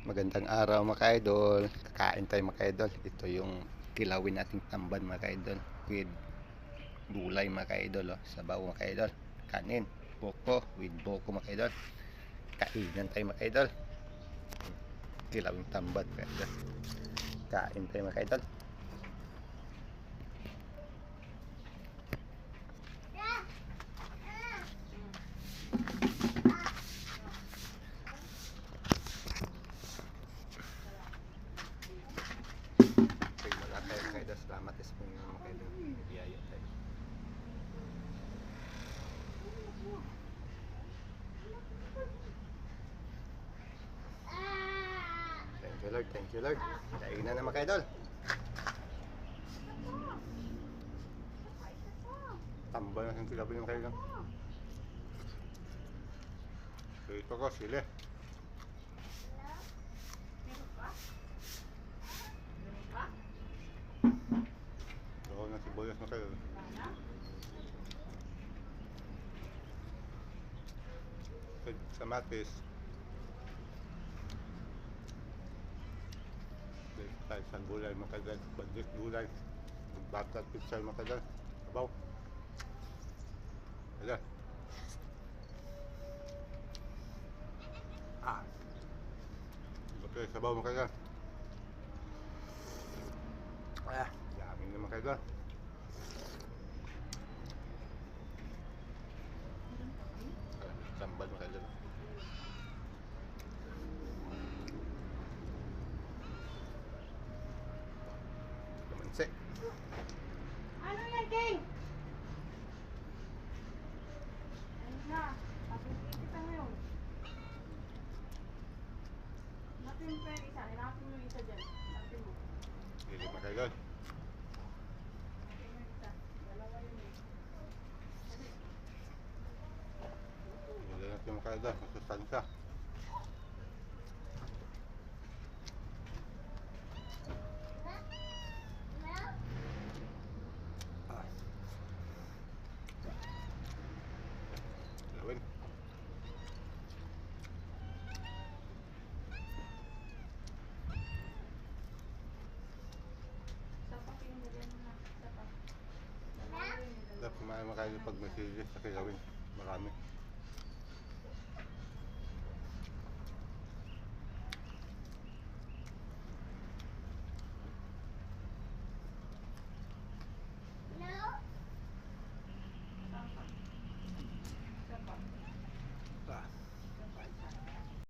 Magandang araw mga idol. Kakain tayo mga idol. Ito yung kilawin nating tamban mga idol. With gulay mga idol. Oh. Sabaw mga idol. Kanin. Boko. With boko mga idol. Kainan tayo mga idol. Kilawin tamban mga idol. Kain tayo mga idol. Salamat is po yung mga idol. Biyaya tayo. Thank you Lord, thank you Lord. Kainan na mga idol. Tambal na yung kilawin mga idol. Ito ko sili. Oo na sibuyas mga idol. Kamatis. Tayo sa gulay mga idol. Bandit gulay. Batat pizza mga idol. Sabaw. Ayan. Okay, sabaw mga idol. Yummy na mga idol. Sambal mga idol. Kamansi. Ano yan, King? Ayun na. Pag-ikit kita ngayon. Natin pa yung isa. Hinapin mo yung isa dyan. Natin mo. Hindi mga idol. Natin mo yung isa. Dalawa yun eh. Hindi natin mga idol. Masustansya. Gawin. Sapakin mo dyan na. Sapak. Dalawa yun eh. Dapat kumain mga idol pag may silis sa kilawin. Marami.